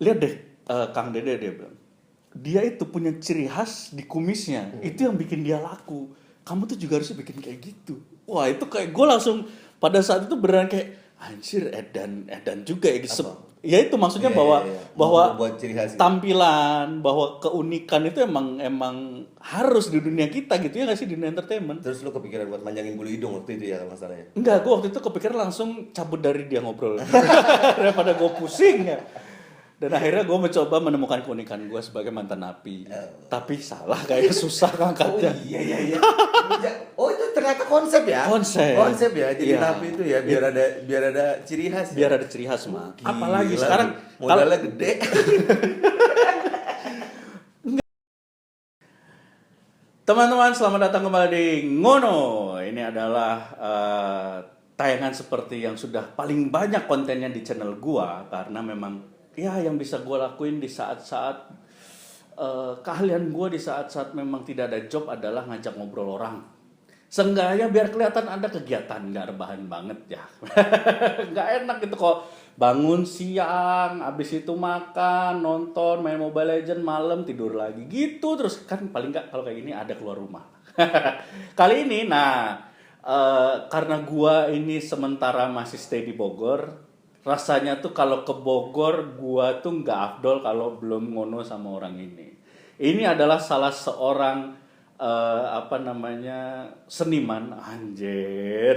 lihat deh, Kang Dede dia bilang, dia itu punya ciri khas di kumisnya, itu yang bikin dia laku. Kamu tuh juga harusnya bikin kayak gitu. Wah itu kayak gue langsung pada saat itu beneran kayak anjir edan juga ya. Ya itu maksudnya bahwa buat ciri khas gitu. tampilan, bahwa keunikan itu emang harus di dunia kita gitu ya nggak sih, di dunia entertainment. Terus lu kepikiran buat manjangin bulu hidung waktu itu ya masalahnya? Enggak, gue waktu itu kepikiran langsung cabut dari dia ngobrol daripada gue pusing ya. Dan akhirnya gue mencoba menemukan keunikan gue sebagai mantan napi. Tapi salah, kayak susah ngangkatnya. Oh iya. Oh itu ternyata konsep ya? Konsep ya, jadi Iya. napi itu ya biar ada ciri khas. Biar ada ciri khas mah. Gila, Apalagi sekarang modalnya gede. Teman-teman, selamat datang kembali di Ngono. Ini adalah tayangan seperti yang sudah paling banyak kontennya di channel gua, karena memang ya yang bisa gua lakuin di saat-saat keahlian gua di saat-saat memang tidak ada job adalah ngajak ngobrol orang. Seenggaknya biar kelihatan ada kegiatan, nggak rebahan banget ya. Nggak enak gitu kok bangun siang, abis itu makan, nonton, main Mobile Legends, malam tidur lagi gitu terus, kan paling nggak kalau kayak gini ada keluar rumah. Kali ini, karena gua ini sementara masih stay di Bogor, rasanya tuh kalau ke Bogor gua tuh nggak afdol kalau belum ngono sama orang ini. Ini adalah salah seorang seniman,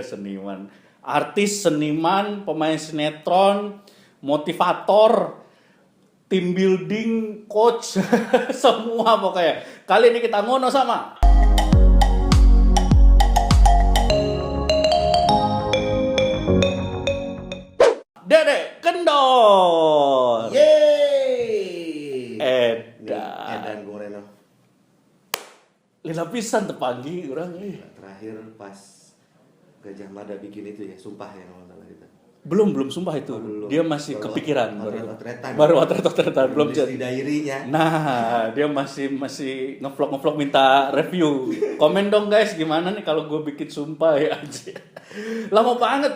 seniman, artis, seniman, pemain sinetron, motivator, team building, coach, semua pokoknya. Kali ini kita ngono sama Dede Kendor. Yeay. Edan Bung Reno. Lila pisan tepagi orang Terakhir pas Gajah Mada bikin itu ya, sumpah ya kalau salah kita. belum sumpah itu. Belum. Dia masih Baru kepikiran otret-otretan. baru otret-otretan belum di diary-nya. Nah, dia masih ngevlog minta review. Komen dong guys, gimana nih kalau gue bikin sumpah ya aja. Lama banget.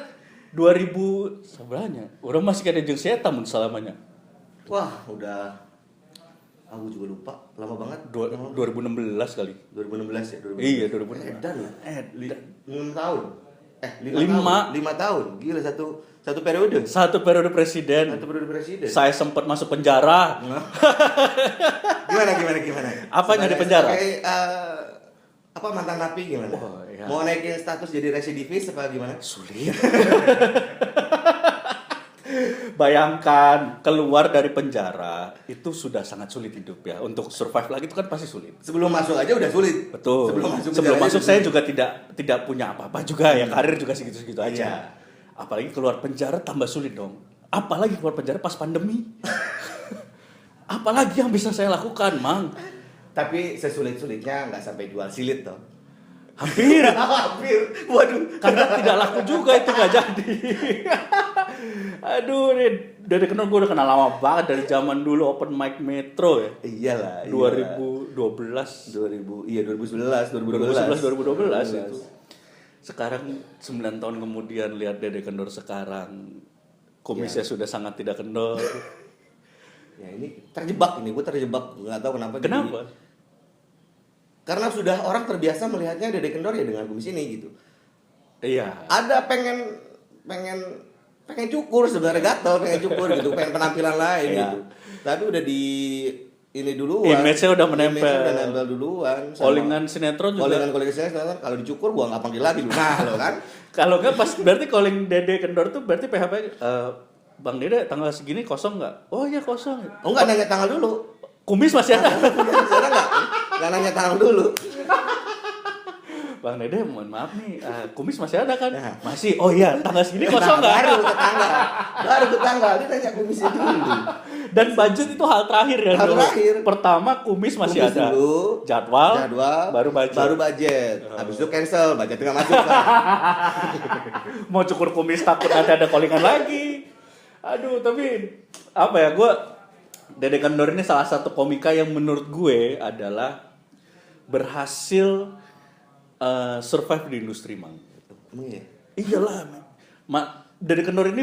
2000 sebenarnya. Orang masih kayak jeung setan mun salamanya. Wah, udah aku juga lupa, lama banget. 2016 kali. 2016 ya, 2016. Iya, 2016. Edan ya? 5 tahun. 5 tahun. Gila satu periode. Satu periode presiden. Saya sempat masuk penjara. Gimana? Apanya di penjara? Sebagai, mantan napi gimana? Oh, iya. Mau naikin status jadi residivis apa gimana? Sulit. Bayangkan keluar dari penjara itu sudah sangat sulit hidup ya. Untuk survive lagi itu kan pasti sulit. Sebelum masuk aja udah sulit. Betul. Sebelum masuk saya juga tidak punya apa-apa juga ya, karir juga segitu-segitu aja. Iya. Apalagi keluar penjara tambah sulit dong. Apalagi keluar penjara pas pandemi. Apalagi yang bisa saya lakukan, Mang? Tapi sesulit-sulitnya nggak sampai jual silit toh. Hampir. Waduh. Karena tidak laku juga itu, nggak jadi. Aduh, dari kenal gue udah kenal lama banget dari zaman dulu open mic Metro ya. Iyalah. 2012. 2012 itu. Sekarang 9 tahun kemudian lihat Dede Kendor sekarang. Kumisnya sudah sangat tidak kendor. Ya ini terjebak, gue terjebak, nggak tahu kenapa. Kenapa? Karena sudah orang terbiasa melihatnya Dede Kendor ya dengan kumis ini gitu. Iya. Ada pengen cukur sebenarnya, gatel pengen cukur gitu, pengen penampilan lain Iya. gitu. Tapi udah di ini duluan. Image-nya udah menempel. Image-nya udah nempel duluan. Callingan sinetron juga. Callingan sinetron kalau dicukur gua nggak panggil lagi lu. Nah, lo kan. Kalau nggak pas berarti calling Dede Kendor tuh berarti PHP Bang Dede tanggal segini kosong nggak? Oh iya kosong. Oh nggak nanya tanggal dulu. Kumis masih ada. Sekarang nggak nanya tanggal dulu. Bang Dede mohon maaf nih, kumis masih ada kan? Ya. Masih. Oh iya, tanggal segini kosong nggak? Baru ke tanggal, dia tanya kumisnya dulu. Dan budget itu hal terakhir ya. Hal terakhir. Pertama kumis masih Kumis ada. dulu, Jadwal, baru budget. Habis itu cancel, budget nggak masuk. Mau cukur kumis takut nanti ada callingan lagi. Aduh, tapi apa ya, Dede Kendor ini salah satu komika yang menurut gue adalah berhasil survive di industri, Mang. Iya. Iyalah, Deddy Kendor ini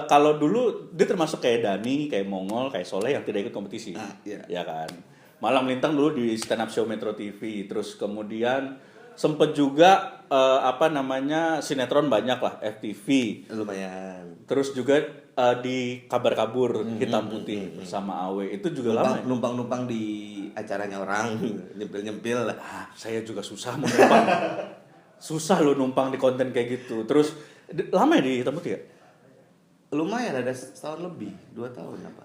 kalau dulu dia termasuk kayak Dani, kayak Mongol, kayak Soleh yang tidak ikut kompetisi. Iya. Ya kan. Malah melintang dulu di stand up show Metro TV, terus kemudian sempet juga sinetron banyak lah, FTV. Lumayan. Terus juga di Kabar Kabur Hitam Putih bersama Awe, itu juga lama. Ya? Numpang di acaranya orang, nyempil lah. Saya juga susah mau numpang. Susah lo numpang di konten kayak gitu. Terus lama ya di Hitam Putih ya? Lumayan, ada setahun lebih, 2 tahun apa?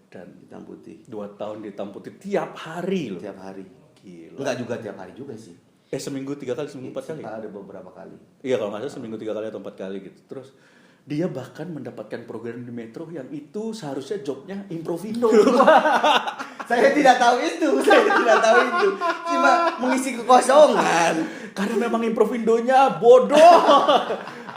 Dan Hitam Putih. 2 tahun di Hitam Putih tiap hari loh. Tiap hari. Gila. Enggak juga tiap hari juga sih. Seminggu 3 kali, seminggu 4 kali. Ada beberapa kali. Iya kalau nggak salah seminggu 3 kali atau 4 kali gitu. Terus dia bahkan mendapatkan program di Metro yang itu seharusnya jobnya improvindo. Saya tidak tahu itu. Cuma mengisi kekosongan. Karena memang improvindonya bodoh.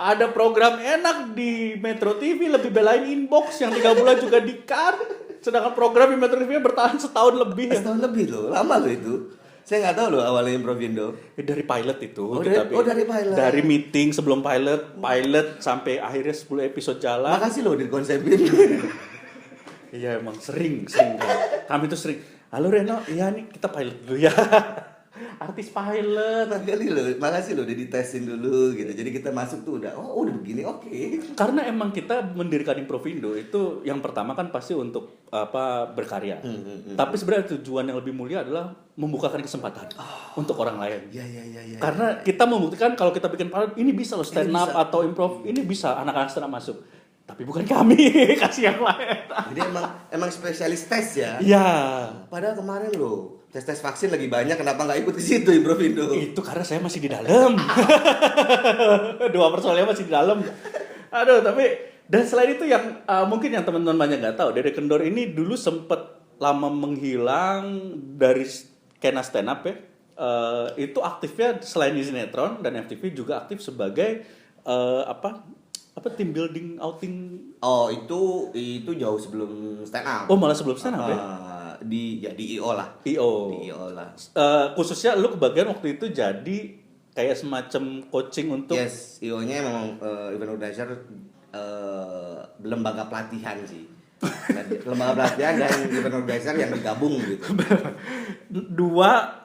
Ada program enak di Metro TV lebih belain inbox yang 3 bulan juga di-cut. Sedangkan program di Metro TV bertahan setahun lebih. Setahun lebih loh, lama loh itu. Saya nggak tahu loh awalnya Improvindo. Dari pilot itu. Dari pilot. Dari meeting sebelum pilot sampai akhirnya 10 episode jalan. Makasih loh dikonsepin. Iya emang sering kan. Kami tuh sering. Halo Reno, iya nih kita pilot dulu ya. Artis pilot. Makasih loh udah ditesin dulu gitu. Jadi kita masuk tuh udah begini oke. Karena emang kita mendirikan Improvindo itu yang pertama kan pasti untuk berkarya. Tapi sebenarnya tujuan yang lebih mulia adalah membukakan kesempatan untuk orang lain. Iya. Karena kita membuktikan kalau kita bikin pilot ini bisa loh stand up atau improv, ini bisa anak-anak stand up masuk. Tapi bukan kami, kasih yang lain. Jadi emang spesialis tes ya. Iya. Padahal kemarin loh tes vaksin lagi banyak, kenapa nggak ikut ke situ Improvindo? Itu karena saya masih di dalam. 2 personelnya masih di dalam. Aduh, tapi dan selain itu yang mungkin yang teman-teman banyak nggak tahu, Deddy Kendor ini dulu sempet lama menghilang dari skena stand up ya. Itu aktifnya selain di sinetron dan FTV juga aktif sebagai team building outing. Oh, itu jauh sebelum stand up. Oh, malah sebelum stand up ya? Di IO lah. IO. Di IO lah. Khususnya lu kebagian waktu itu jadi kayak semacam coaching untuk. Yes, IO-nya memang event organizer lembaga pelatihan sih. Lembaga pelatihan dan event organizer yang bergabung gitu. dua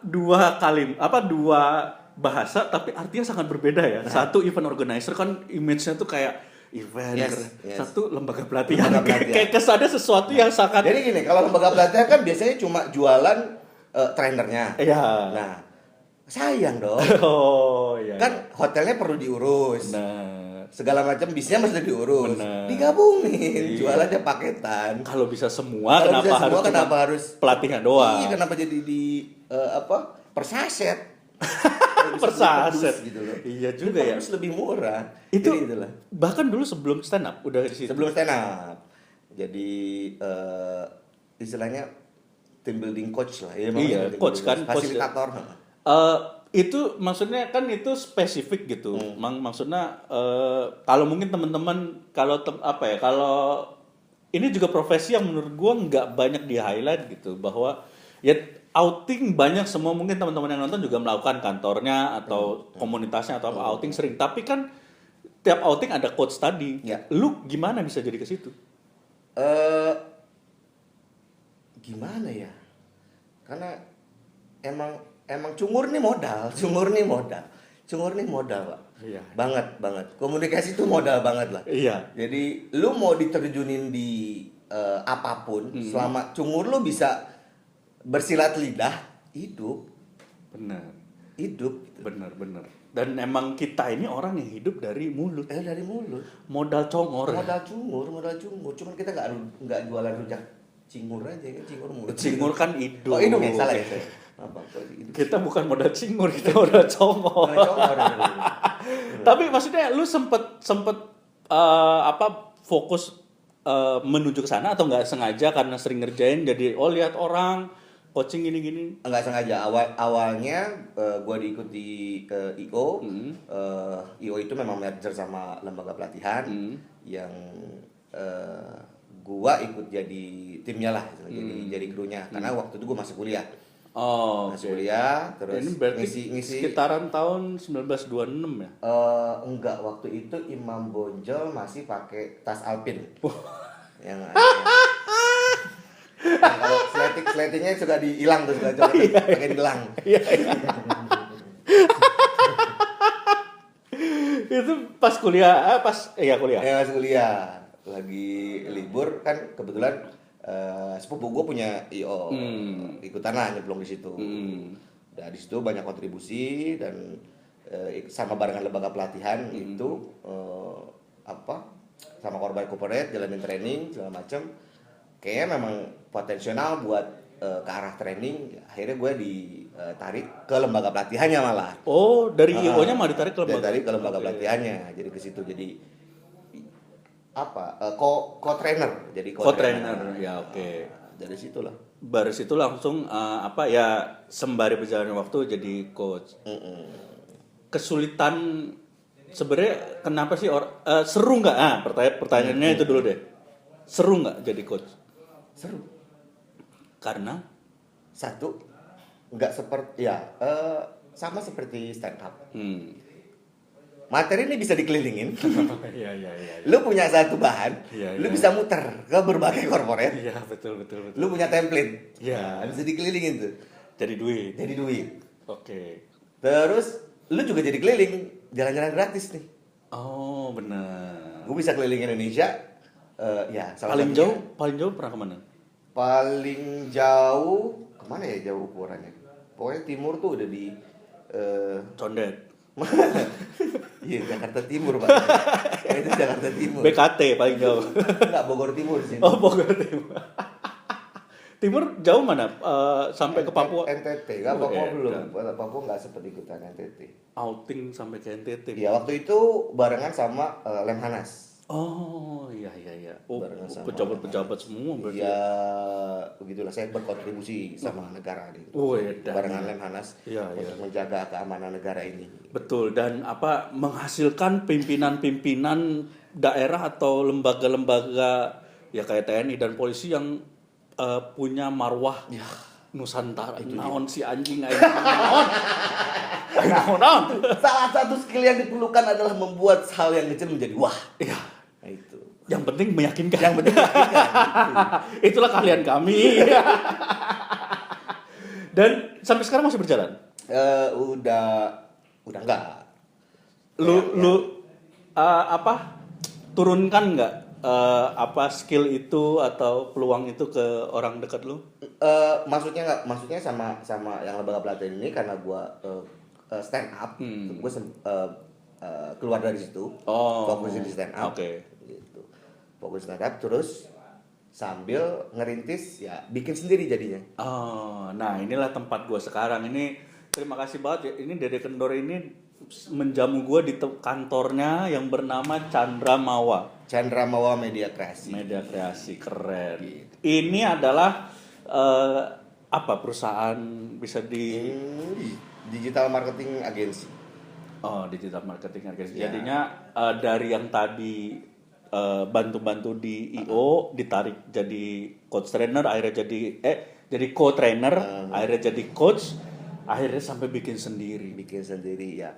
bahasa tapi artinya sangat berbeda ya. Satu event organizer kan image-nya tuh kayak event. Yes. Satu lembaga pelatihan. Kayak kesannya sesuatu yang sangat. Jadi gini, kalau lembaga pelatihan kan biasanya cuma jualan trainernya. Iya. Nah, sayang dong. Oh iya. Kan hotelnya perlu diurus. Nah, segala macam bisnya mesti diurus. Bener. Digabungin, jualannya paketan. Kalau bisa semua, kenapa harus pelatihan doang? Iya, kenapa jadi persaset? Persaset gitu loh. Iya juga ya. Harus lebih murah. Itu jadi itulah. Bahkan dulu sebelum stand up udah di situ. Sebelum stand up. Jadi istilahnya team building coach lah. Ya, iya, coach kan, fasilitator. Itu maksudnya kan itu spesifik gitu. Maksudnya kalau mungkin teman-teman kalau ini juga profesi yang menurut gua nggak banyak di highlight gitu, bahwa ya outing banyak, semua mungkin teman-teman yang nonton juga melakukan, kantornya atau komunitasnya atau outing sering, tapi kan tiap outing ada coach tadi. Ya. Lu gimana bisa jadi ke situ? Gimana ya? Karena emang cungur nih modal, Pak. Iya. Banget. Komunikasi itu modal banget lah. Iya. Jadi lu mau diterjunin di apapun, selama cungur lu bisa bersilat lidah, hidup. Benar. Gitu. Benar. Dan emang kita ini orang yang hidup dari mulut. Dari mulut. Modal congor. Modal cungur. Cuman kita nggak jualan rujak cingur aja kan, cingur mulut. Cingur kan hidung. Oh, hidung ya, salah ya. Apa? Kita bukan modal cingur, kita modal congor. Tapi maksudnya lu sempet fokus menuju ke sana atau nggak sengaja karena sering ngerjain jadi lihat orang coaching gini-gini? Nggak sengaja. Awalnya gue diikuti IO. IO itu memang merger sama lembaga pelatihan yang gue ikut jadi timnya lah, jadi krunya. Karena waktu itu gue masih kuliah. Oh, Masuk oke. kuliah, terus Ini berarti ngisi. sekitaran tahun 1926 ya? Enggak, waktu itu Imam Bonjol masih pakai tas Alpin. Yang kalau sletingnya suka dihilang tuh, suka pakai gelang. Iya, iya. Itu pas kuliah, kuliah. Pas kuliah lagi libur kan kebetulan sepupu gue punya IO, ikutan lah nyemplung di situ. Dan di situ banyak kontribusi dan sama barengan lembaga pelatihan itu sama korban corporate jalanin training segala macem. Kayaknya memang potensial buat ke arah training. Akhirnya gue ditarik ke lembaga pelatihannya malah. Oh, dari IO-nya malah ditarik ke lembaga. Ditarik ke lembaga pelatihannya. Jadi ke situ jadi co-trainer. Jadi Co-trainer, ya oke. Dari situlah. Baru situ langsung sembari berjalannya waktu jadi coach. Kesulitan sebenarnya kenapa sih seru nggak? Pertanyaannya itu dulu deh. Seru nggak jadi coach? Seru. Karena Satu, nggak seperti sama seperti stand up. Materi ini bisa dikelilingin. Iya. Lu punya satu bahan, Iya, lu iya. bisa muter ke berbagai corporate. Iya, betul. Lu punya template. Iya. Bisa dikelilingin tuh. Jadi duit. Jadi duit. Oke. Terus lu juga jadi keliling, jalan-jalan gratis nih. Oh, benar. Gue bisa keliling Indonesia. Salah Paling satunya- jauh pernah kemana? Paling jauh kemana ya jauh ukurannya? Pokoknya timur tuh udah di Condet. Iya, Jakarta Timur Pak. Itu Jakarta Timur. BKT paling jauh. Enggak, Bogor Timur sini. Oh, Bogor Timur. Timur jauh mana? Sampai ke Papua. NTT, enggak Papua Oh, belum. Papua enggak sempat ikutan NTT. Outing sampai ke NTT. Iya, waktu itu barengan sama Lemhanas. Oh, iya. Oh, Barengan sama pejabat-pejabat semua berarti. Iya, begitulah saya berkontribusi sama negara gitu. Oh, edan. Barengan Lemhanas Iya. untuk menjaga keamanan negara ini. Betul, dan menghasilkan pimpinan-pimpinan daerah atau lembaga-lembaga ya kayak TNI dan polisi yang punya marwah Nusantara. Naon si anjing naon. Salah satu skill yang diperlukan adalah membuat hal yang kecil menjadi wah. Iya. Nah, itu. Yang penting meyakinkan. Yang penting meyakinkan. Itulah keahlian kami. Dan sampai sekarang masih berjalan. Udah enggak. Lu turunkan nggak skill itu atau peluang itu ke orang dekat lu? Maksudnya sama yang lembaga pelatihan ini karena gua stand up, gue keluar dari situ, fokus di stand up, gitu. Fokus stand up terus sambil ngerintis ya bikin sendiri jadinya. Oh, nah inilah tempat gue sekarang ini. Terima kasih banget ya. Ini Dede Kendor ini menjamu gue di kantornya yang bernama Chandra Mawa. Chandra Mawa Media Kreasi. Media Kreasi, keren. Ini adalah perusahaan bisa di Digital Marketing Agency. Oh, digital marketing agency. Ya. Jadinya dari yang tadi bantu-bantu di IO ditarik jadi coach trainer, akhirnya jadi co-trainer, akhirnya jadi coach, akhirnya sampai bikin sendiri. Ya.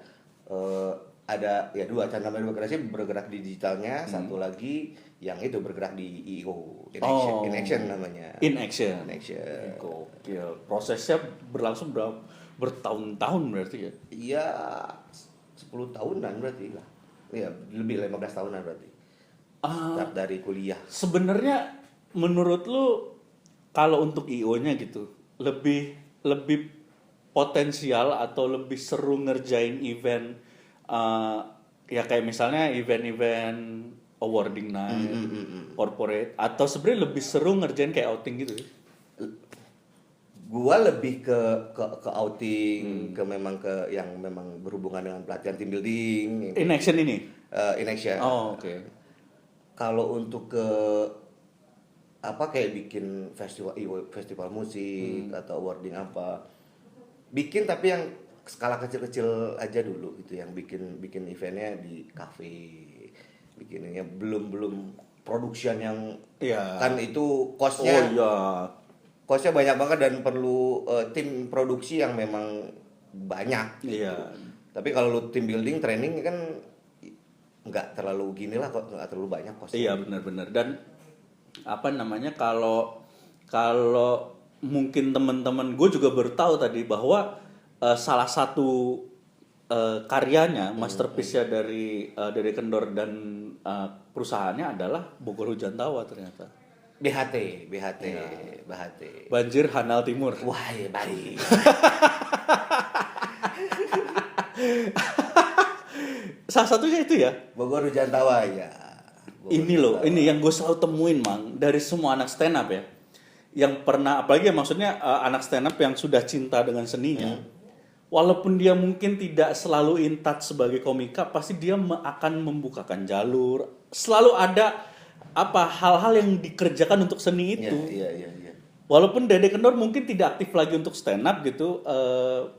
Ada ya dua, Chandra Media Kreasi bergerak di digitalnya, satu lagi yang itu bergerak di IO, in action namanya. In action. Gokil. Prosesnya berlangsung bertahun-tahun berarti ya? Iya, 10 tahunan berarti lah. Iya, lebih 15 tahunan berarti. Start dari kuliah. Sebenarnya menurut lu kalau untuk IO-nya gitu, lebih potensial atau lebih seru ngerjain event ya kayak misalnya event-event awarding night, corporate, atau sebenarnya lebih seru ngerjain kayak outing gitu? Gua lebih ke outing, ke yang memang berhubungan dengan pelatihan team building. In action ini? In action. Oh, oke. Kalau untuk ke kayak bikin festival musik atau awarding bikin tapi yang skala kecil-kecil aja dulu gitu, yang bikin eventnya di cafe, bikinnya belum production yang kan itu costnya cost-nya banyak banget dan perlu tim produksi yang memang banyak. Iya. Tapi kalau lu tim building, training kan nggak terlalu gini lah, kok nggak terlalu banyak cost-nya. Iya benar-benar. Dan apa namanya, kalau mungkin teman-teman gue juga baru tahu tadi bahwa salah satu karyanya, masterpiece-nya dari Kendor dan perusahaannya adalah Bogor Hujan Tawa ternyata. BHT. Ya. BHT. Banjir Hanal Timur. Wah, baik. Salah satunya itu ya. Bogor Hujan Tawa ya. Ini loh, ini yang gue selalu temuin, Mang, dari semua anak stand up ya. Yang pernah, apalagi ya maksudnya anak stand up yang sudah cinta dengan seninya. Walaupun dia mungkin tidak selalu in touch sebagai komika, pasti dia akan membukakan jalur. Selalu ada hal-hal yang dikerjakan untuk seni itu. Iya. Walaupun Dede Kendor mungkin tidak aktif lagi untuk stand up gitu,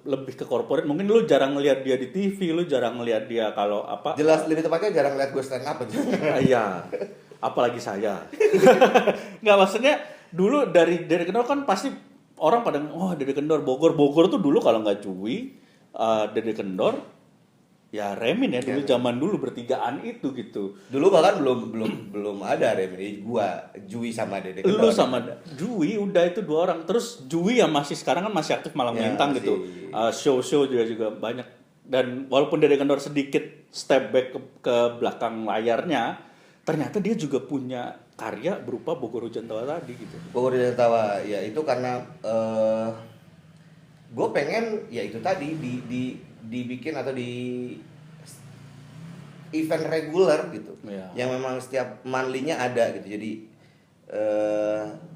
lebih ke corporate. Mungkin lu jarang ngelihat dia di TV, lu jarang ngelihat dia kalau apa. Jelas lebih tepatnya jarang lihat gue stand up. Iya. Apalagi saya. Nggak, maksudnya dulu dari Dede Kendor kan pasti orang pada, Dede Kendor Bogor tuh dulu kalau nggak Jui, Dede Kendor, ya Remin ya dulu, zaman dulu bertigaan itu gitu. Dulu bahkan belum ada Remin, gua Jui sama Dede Kendor. Lu sama Jui udah itu dua orang. Terus Jui yang masih sekarang kan masih aktif Malam Melintang gitu. Show juga banyak. Dan walaupun Dede Kendor sedikit step back ke belakang layarnya, ternyata dia juga punya karya berupa Bogor Hujan Tawa tadi gitu. Bogor Hujan Tawa ya itu karena gue pengen ya itu tadi dibikin atau di event reguler gitu, yang memang setiap monthly-nya ada gitu. Jadi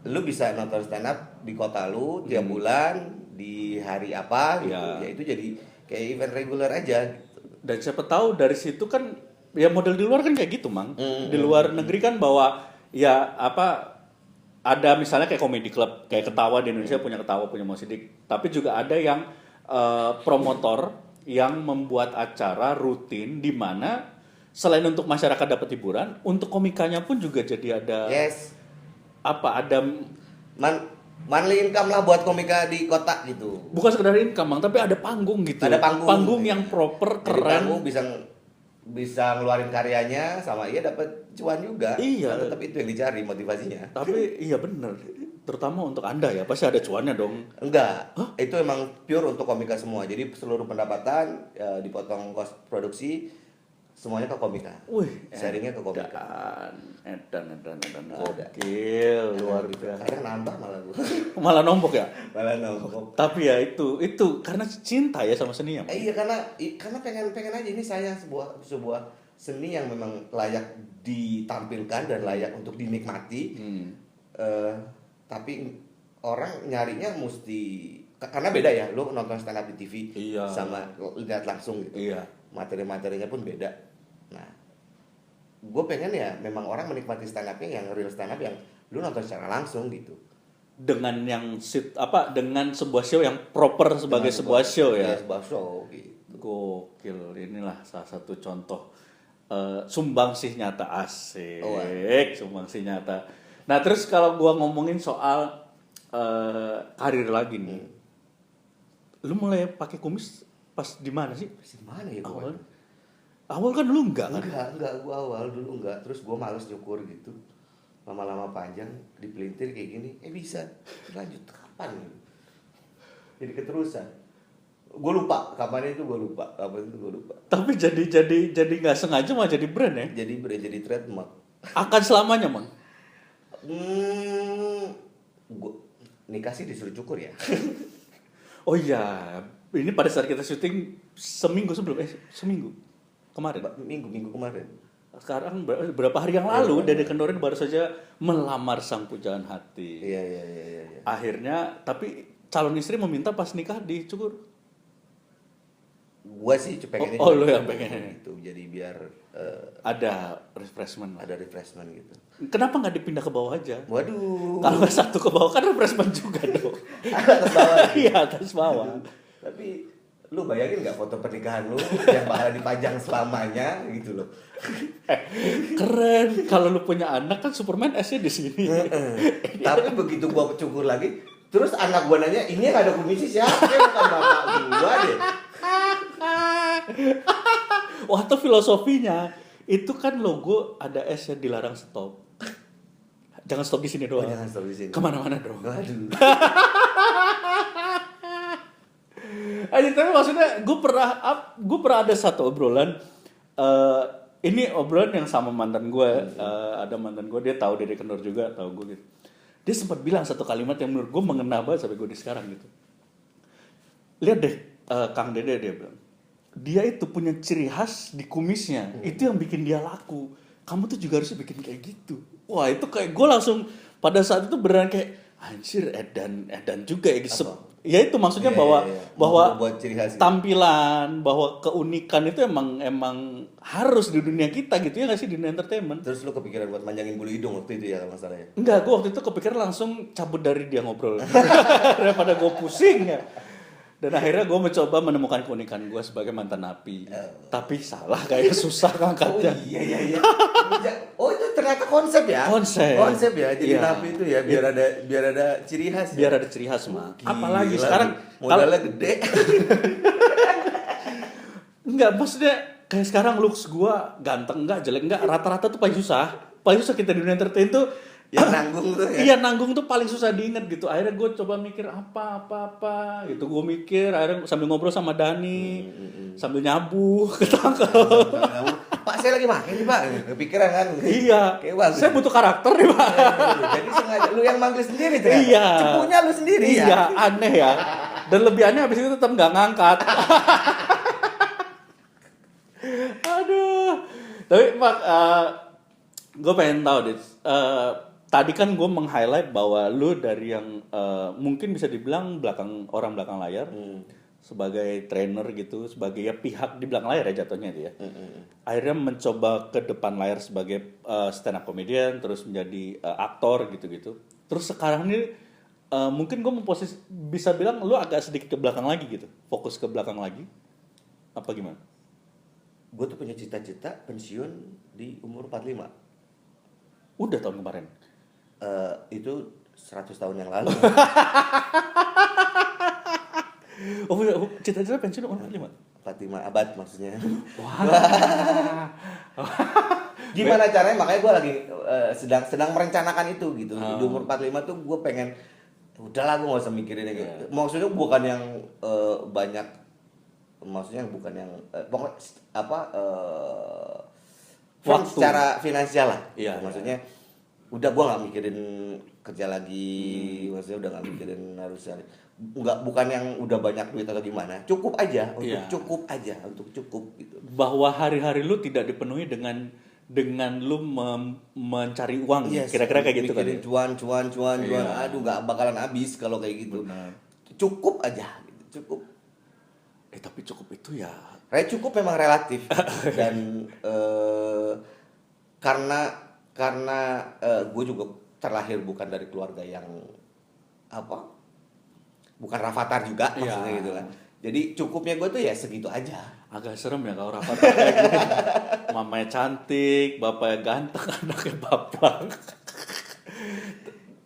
lu bisa nonton stand up di kota lu tiap bulan di hari apa gitu. Ya itu jadi kayak event reguler aja gitu. Dan siapa tahu dari situ kan ya model di luar kan kayak gitu, Mang. Di luar negeri kan bahwa ya ada misalnya kayak comedy club, kayak Ketawa di Indonesia punya Ketawa, punya Mosidik. Tapi juga ada yang promotor yang membuat acara rutin di mana selain untuk masyarakat dapat hiburan, untuk komikanya pun juga jadi ada ada monthly income lah buat komika di kota gitu. Bukan sekedar income, Bang, tapi ada panggung gitu. Ada panggung yang proper, jadi keren. Panggung bisa ngeluarin karyanya sama dapat cuan juga. Iya. Tetap itu yang dicari motivasinya. Tapi iya bener. Terutama untuk Anda ya, pasti ada cuannya dong. Enggak. Itu emang pure untuk komika semua. Jadi seluruh pendapatan dipotong kos produksi semuanya ke komika. Wih, sharingnya ke komika. Edan. Gokil, luar biasa. Kadang nambah malah gue. Malah nombok ya? Malah nombok. Tapi ya itu karena cinta ya sama seni ya. Iya, karena pengen aja ini saya sebuah seni yang memang layak ditampilkan dan layak untuk dinikmati. Tapi orang nyarinya mesti, karena beda ya, lu nonton stand up di TV sama lihat langsung gitu. Iya. Materi-materinya pun beda. Nah, gue pengen ya memang orang menikmati stand up-nya yang real stand up yang lu nonton secara langsung gitu. Dengan dengan sebuah show yang proper sebagai sebuah show ya. Sebuah show gitu. Gokil, inilah salah satu contoh sumbangsih nyata, asik. Sumbangsih nyata. Nah, terus kalau gua ngomongin soal karir lagi nih. Lu mulai pakai kumis pas di mana sih? Pas di mana ya gua? Awal kan dulu enggak kan? Enggak, gua awal dulu enggak. Terus gua males nyukur gitu. Lama-lama panjang dipelintir kayak gini, bisa lanjut kapan? Jadi keterusan. Gue lupa kapan itu, gue lupa. Tapi jadi nggak sengaja malah jadi brand ya? Jadi trademark. Akan selamanya, Mang? Gue nikah sih disuruh cukur ya. Oh iya, ini pada saat kita syuting seminggu kemarin. Minggu kemarin. Sekarang berapa hari yang lalu Dede Kendor baru saja melamar sang pujaan hati. Iya. Akhirnya, tapi calon istri meminta pas nikah dicukur. Gua sih pengen lo yang pengen itu, jadi biar ada refreshment. Ada refreshment gitu. Kenapa nggak dipindah ke bawah aja? Waduh. Kalau nggak satu ke bawah kan refreshment juga dong. Atas bawah. Iya, atas bawah. Tapi lu bayangin nggak foto pernikahan lu yang bakal dipajang selamanya gitu loh. Keren. Kalau lu punya anak kan Superman S-nya di sini. Tapi begitu gua cukur lagi, Terus anak gua nanya, ini yang ada komisi siapa? Bukan bapak gua deh. Wah, itu filosofinya. Itu kan logo ada S yang dilarang stop. Jangan stop di sini doang. Jangan stop di sini. Kemana-mana dong. Waduh. Aja, tapi maksudnya gue pernah ada satu obrolan. Ini obrolan yang sama mantan gue. Ada mantan gue, dia tahu Dede Kendor juga, tahu gue gitu. Dia sempat bilang satu kalimat yang menurut gue mengena banget sampai gue di sekarang gitu. Lihat deh, Kang Dede, dia bilang, dia itu punya ciri khas di kumisnya. Itu yang bikin dia laku. Kamu tuh juga harus bikin kayak gitu. Wah, itu kayak gue langsung pada saat itu beneran kayak anjir, edan juga ya gitu. Ya itu maksudnya bahwa buat ciri khas tampilan, bahwa keunikan itu emang harus di dunia kita gitu ya nggak sih, di dunia entertainment. Terus lu kepikiran buat manjangin bulu hidung waktu itu ya masalahnya? Enggak, gue waktu itu kepikiran langsung cabut dari dia ngobrol daripada gue pusing ya. Dan akhirnya gue mencoba menemukan keunikan gue sebagai mantan napi. Tapi salah, kayak susah ngangkatnya. Oh iya. Oh itu ternyata konsep ya? Konsep ya, jadi napi itu ya biar ada ciri khas. Biar ada ciri khas mah. Apalagi Gila, sekarang modalnya gede. Enggak, maksudnya kayak sekarang looks gue ganteng enggak, jelek enggak, rata-rata tuh paling susah. Paling susah kita di dunia entertain tuh. Ya nanggung tuh ya. Iya, nanggung tuh paling susah diinget gitu. Akhirnya gue coba mikir apa gitu. Gue mikir, akhirnya sambil ngobrol sama Dani, sambil nyabu, ketangkep. Pak, saya lagi makan nih Pak. Kepikiran kan? Iya. Saya butuh karakter nih Pak. Jadi sengaja lu yang manggil sendiri tuh ya? Iya. Cepunya lu sendiri ya? Iya, aneh ya. Dan lebih aneh abis itu tetap nggak ngangkat. Aduh. Tapi Pak, gue pengen tahu deh. Tadi kan gue meng-highlight bahwa lu dari yang mungkin bisa dibilang orang belakang layar, sebagai trainer gitu, sebagai ya pihak di belakang layar ya jatuhnya itu ya. Akhirnya mencoba ke depan layar sebagai stand up comedian, terus menjadi aktor gitu-gitu. Terus sekarang ini mungkin gue bisa bilang lu agak sedikit ke belakang lagi gitu, fokus ke belakang lagi. Apa gimana? Gue tuh punya cita-cita pensiun di umur 45. Udah tahun kemarin. Itu 100 tahun yang lalu. Cita-cita pensiun umur 45? 45 abad maksudnya. Wah. Gimana caranya? Makanya gue lagi sedang merencanakan itu gitu. Di umur 45 tuh gue pengen udahlah, gue gak usah mikirin gitu. Maksudnya bukan yang banyak, maksudnya bukan yang pokoknya waktu secara finansial lah. Iya, maksudnya udah gue nggak mikirin kerja lagi, maksudnya udah nggak mikirin harus bukan yang udah banyak duit atau gimana, cukup aja untuk cukup gitu. Bahwa hari-hari lu tidak dipenuhi dengan lu mencari uang, yes, kira-kira kayak gitu kan? Cuan, aduh nggak bakalan habis kalau kayak gitu. Benar. Cukup aja, gitu. Cukup. Tapi cukup itu ya. Cukup memang relatif dan karena gue juga terlahir bukan dari keluarga yang bukan Rafathar juga maksudnya gitu kan. Jadi cukupnya gue tuh ya segitu aja. Agak serem ya kalau Rafathar kayak gitu. Mamanya cantik, bapaknya ganteng, anaknya bapak.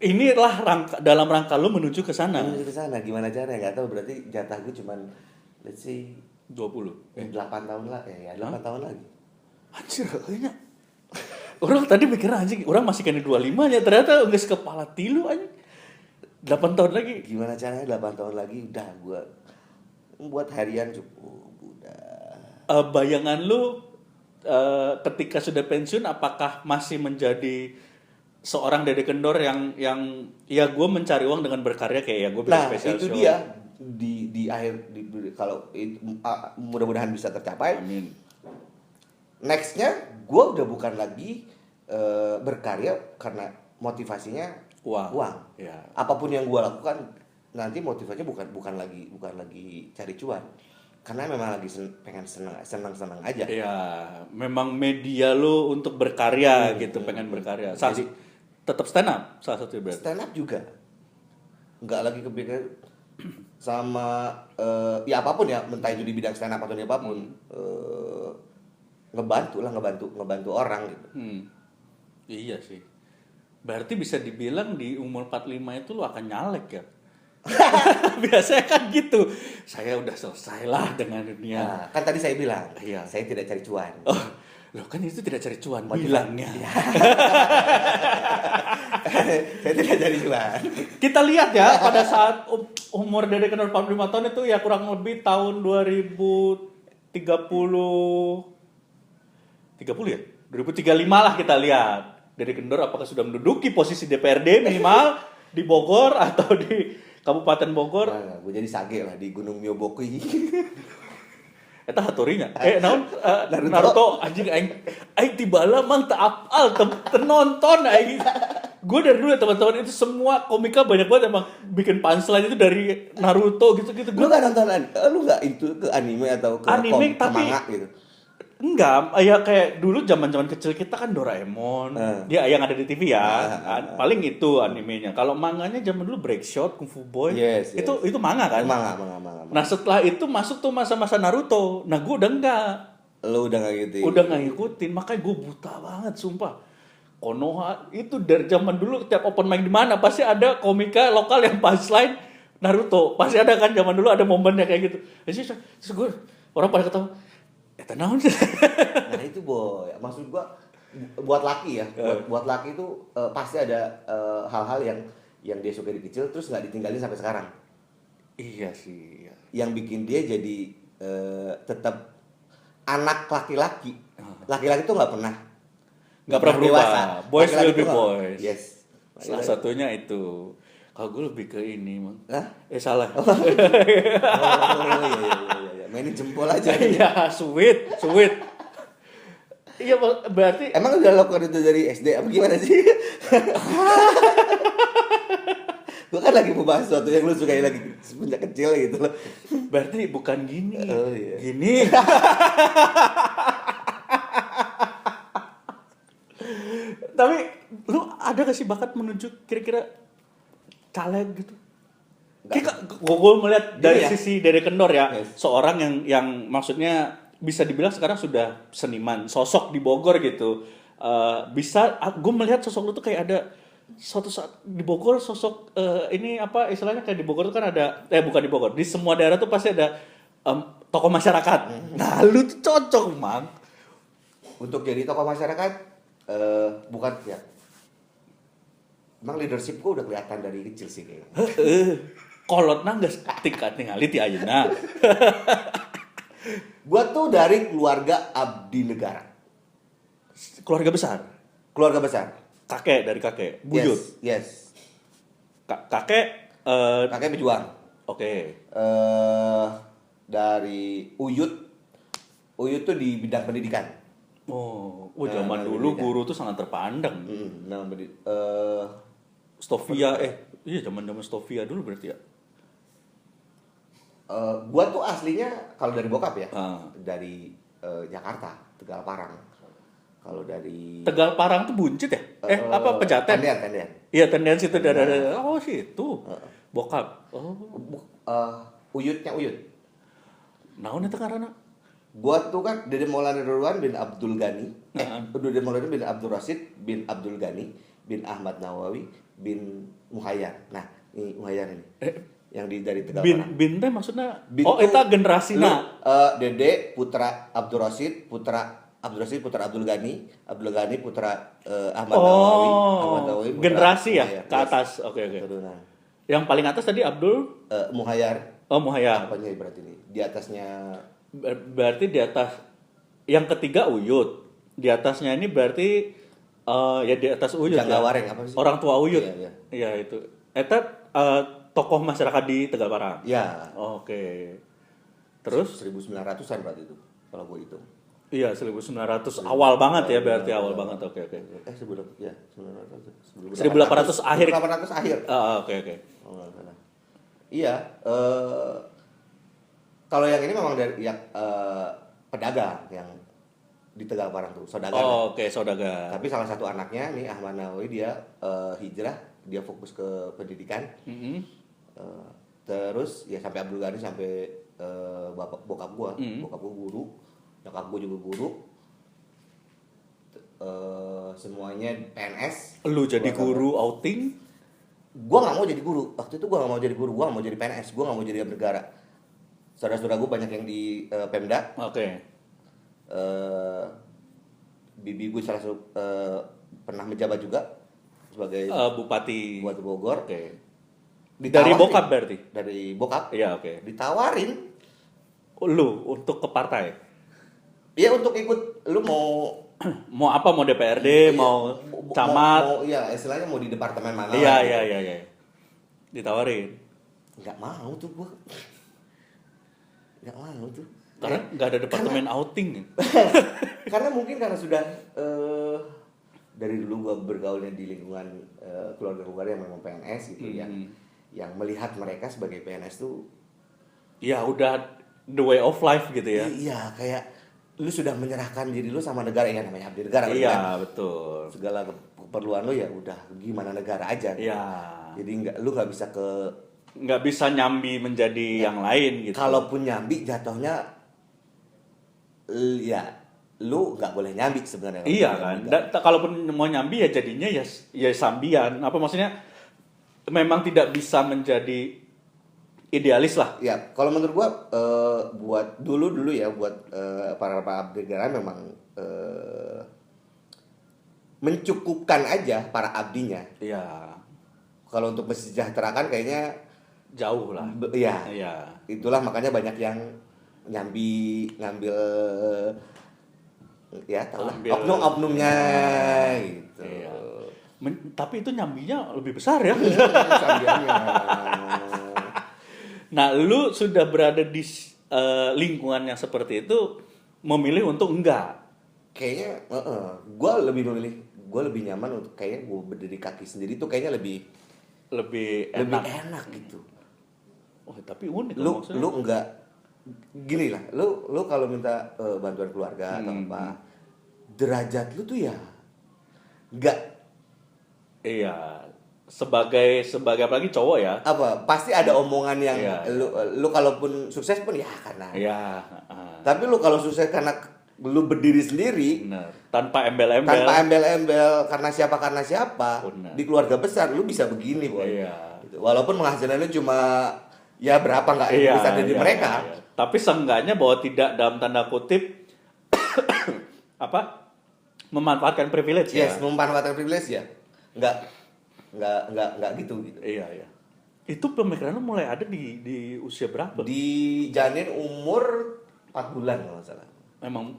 Inilah dalam rangka lu menuju ke sana. Gimana caranya? Gak tahu, berarti jatah gue cuman let's say 20. 8 tahun lah ya, 8 tahun lagi. Anjir, kayaknya orang tadi mikir anjing, orang masih kena 25 ya, ternyata nggak sekepala tilu anjing. 8 tahun lagi. Gimana caranya 8 tahun lagi udah gue buat harian cukup udah. Bayangan lu ketika sudah pensiun apakah masih menjadi seorang Dede Kendor yang ya gue mencari uang dengan berkarya kayak ya gue bikin special show. Nah, itu dia di akhir kalau mudah-mudahan bisa tercapai. Amin. Nextnya gue udah bukan lagi berkarya karena motivasinya uang. Ya. Apapun yang gue lakukan nanti motivasinya bukan lagi cari cuan, karena memang lagi pengen senang aja. Ya, memang media lu untuk berkarya gitu, pengen berkarya. Jadi tetap stand up salah satu berarti. Stand up juga nggak lagi kepikiran sama ya apapun ya, entah itu di bidang stand up atau di apapun. Ngebantu orang gitu. Iya sih. Berarti bisa dibilang di umur 45 itu lu akan nyalek ya. Biasanya kan gitu. Saya udah selesai lah dengan dunia. Nah, kan tadi saya bilang, Iya. saya tidak cari cuan. Oh, loh kan itu tidak cari cuan bilangnya. Saya tidak cari cuan. Kita lihat ya pada saat umur Dede Kendor 45 tahun itu ya kurang lebih tahun 2030 ya? 2035 lah kita lihat. Dede Kendor apakah sudah menduduki posisi DPRD minimal di Bogor atau di Kabupaten Bogor? Nah, gue jadi sage lah di Gunung Myoboki. Eta hatorinya. Naon Naruto anjing aing tibala mang teu apal teu nonton aing. Gue dari dulu ya teman-teman itu semua komika banyak banget emang bikin punchline itu dari Naruto gitu-gitu. Lu gak nonton, lu gak itu ke anime atau ke anime ke tapi manga gitu? Enggak, ya kayak dulu zaman-zaman kecil kita kan Doraemon. Dia yang ada di TV ya. Paling itu animenya. Kalau manganya zaman dulu Breakshot, Kung Fu Boy. Yes. Itu manga kan? Manga. Nah, setelah itu masuk tuh masa-masa Naruto. Nah, gue udah enggak. Lu udah gak gitu? Udah enggak ngikutin, makanya gue buta banget sumpah. Konoha itu dari zaman dulu tiap open mic di mana pasti ada komika lokal yang punchline Naruto. Pasti ada kan zaman dulu ada momennya kayak gitu. Terus gue orang pada ketawa, naon. Nah itu boy, maksud gua buat laki ya, buat laki itu pasti ada hal-hal yang dia suka dari kecil terus nggak ditinggalin sampai sekarang. Iya sih. Iya. Yang bikin dia jadi tetap anak laki-laki. Laki-laki itu nggak pernah berubah. Dewasa. Boys Laki-laki will be tuh boys. Yes. Salah satunya itu. Kalau gue lebih ke ini, Mang. Hah? Salah. Iya. Mainin jempol aja. Iya, sweet. Iya, berarti Emang udah lakukan itu dari SD apa gimana sih? Gue kan lagi mau bahas sesuatu yang lu sukai lagi semenjak kecil gitu loh. berarti bukan gini. Oh, iya. Gini. Tapi lu ada gak sih bakat menuju kira-kira caleg gitu? Gue melihat dari sisi Dede Kendor ya, seorang yang maksudnya bisa dibilang sekarang sudah seniman, sosok di Bogor gitu. Gue melihat sosok lu tuh kayak ada suatu saat di Bogor sosok ini apa istilahnya kayak di Bogor tuh kan ada bukan di Bogor, di semua daerah tuh pasti ada tokoh masyarakat. Nah, lu tuh cocok, Mang. Untuk jadi tokoh masyarakat bukan ya. Emang leadership gue udah kelihatan dari kecil sih kayaknya. Kolotna geus tingkat ningali ti ayeuna. Gua tuh dari keluarga abdi negara. Keluarga besar. Keluarga besar. Dari kakek, buyut. Yes. Kakek Kakek pejuang. Oke. Dari Uyut. Uyut tuh di bidang pendidikan. Zaman dulu guru tuh sangat terpandang. Stovia iya zaman Stovia dulu berarti ya. Gua tuh aslinya kalau dari bokap ya, dari Jakarta, Tegal Parang. Kalau dari Tegal Parang tuh Buncit ya? Apa Pejaten? Tendian. Iya, Tendian situ dari situ. Bokap. Uyutnya Uyut. Naon eta ngaranna? Gua tuh kan Dede Maulana Ridwan bin Abdul Ghani. Dede Maulana bin Abdul Rasid bin Abdul Ghani bin Ahmad Nawawi bin Muhayyar. Nah, ini Muhayyar ini. Yang dari Tegal Parang. Bin teh maksudnya eta generasina. Dede putra Abdul Rasid, putra Abdul Ghani putra Ahmad Nawawi. Ahmad Nawawi putra generasi ya Muhayyar. ke atas. Oke. Nah. Yang paling atas tadi Abdul Muhayyar. Muhayyar. Apanya berarti ini? Di atasnya berarti di atas yang ketiga Uyut. Di atasnya ini berarti ya di atas Uyut. Jangga Wareng apa sih? Orang tua Uyut. Iya. Itu. Eta tokoh masyarakat di Tegal Parang. Iya. Oke. Terus 1900-an berarti itu kalau gue hitung. Iya, 1900 awal banget ya berarti awal banget. Oke. Sebelum ya 1900. 1800 akhir. 1800 akhir. Oke. Iya, kalau yang ini memang dari pedagang yang di Tegal Parang tuh, saudagar. Oke, saudagar. Tapi salah satu anaknya nih Ahmad Nawawi dia hijrah, dia fokus ke pendidikan. Terus ya sampai Abdul Ghani sampai bokap gua guru, nyokap gua juga guru. Semuanya PNS. Lu jadi guru outing? gue nggak mau jadi guru. Waktu itu gue nggak mau jadi guru, gue nggak mau jadi PNS, gue nggak mau jadi abdi negara. Saudara-saudara gue banyak yang di Pemda. Oke. Bibi gue salah satu pernah menjabat juga sebagai Bupati Bogor. Oke. Dari bokap berarti? Dari bokap. Iya, oke. Ditawarin. Lu untuk ke partai? Iya, untuk ikut. Lu mau mau apa? Mau DPRD, mau camat? Mau, iya, istilahnya mau di departemen mana? Iya. Ditawarin. Nggak mau tuh gua. Nggak mau tuh. Karena nggak ada departemen outing. Karena mungkin karena sudah dari dulu gua bergaulnya di lingkungan keluarga-keluarga yang memang PNS gitu, yang melihat mereka sebagai PNS tuh ya udah the way of life gitu ya. Iya, kayak lu sudah menyerahkan diri lu sama negara, ya namanya abdi negara. Iya, kan? Betul. Segala keperluan lu ya udah gimana negara aja. Gitu. Iya. Jadi lu nggak bisa nyambi menjadi yang lain gitu. Kalaupun nyambi jatuhnya ya lu nggak boleh nyambi sebenarnya. Iya kan. Kalaupun mau nyambi ya jadinya ya sambian. Apa maksudnya? Memang tidak bisa menjadi idealis lah. Ya, kalau menurut gua buat dulu ya buat para abdi negara memang mencukupkan aja para abdinya. Iya. Kalau untuk mensejahterakan kayaknya jauh lah. Iya. Itulah makanya banyak yang ngambil ya tahu lah oknum-oknumnya gitu. Iya. Tapi itu nyambinya lebih besar ya. Nah, lu sudah berada di lingkungan yang seperti itu, memilih untuk enggak? Kayaknya, gue lebih nyaman untuk kayaknya gue berdiri kaki sendiri tuh kayaknya lebih enak gitu. Oh, tapi unik. Lu enggak gini lah, lu kalau minta bantuan keluarga atau apa, derajat lu tuh ya enggak. Iya, sebagai apalagi cowok ya. Apa? Pasti ada omongan yang lu kalaupun sukses pun ya karena. Iya. Tapi lu kalau sukses karena lu berdiri sendiri, bener. Tanpa embel-embel karena siapa. Bener. Di keluarga besar lu bisa begini, Boy. Iya. Gitu. Walaupun penghasilannya cuma ya berapa nggak bisa dari mereka. Iya. Tapi seenggaknya bahwa tidak dalam tanda kutip memanfaatkan privilege ya. Yes, memanfaatkan privilege ya. Enggak gitu. Iya. Itu pemikiran lu mulai ada di usia berapa? Di janin umur 4 bulan kalau nggak salah. Memang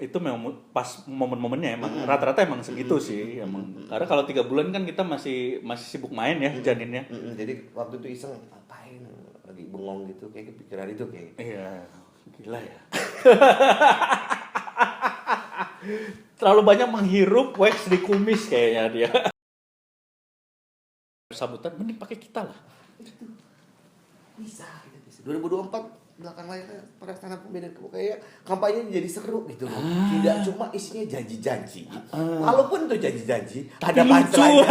pas momen-momennya emang rata-rata emang segitu sih emang. Karena kalau 3 bulan kan kita masih sibuk main ya janinnya. Jadi waktu itu iseng ngapain lagi bengong gitu kayak kepikiran itu kayak. Iya, gila ya. Terlalu banyak menghirup wax di kumis kayaknya dia. Sabutan mending pakai kita lah. Bisa. 2024 belakang layarnya para stand up comedian kayak kampanye jadi seru gitu loh. Tidak cuma isinya janji-janji. Walaupun itu janji-janji, ada punchline.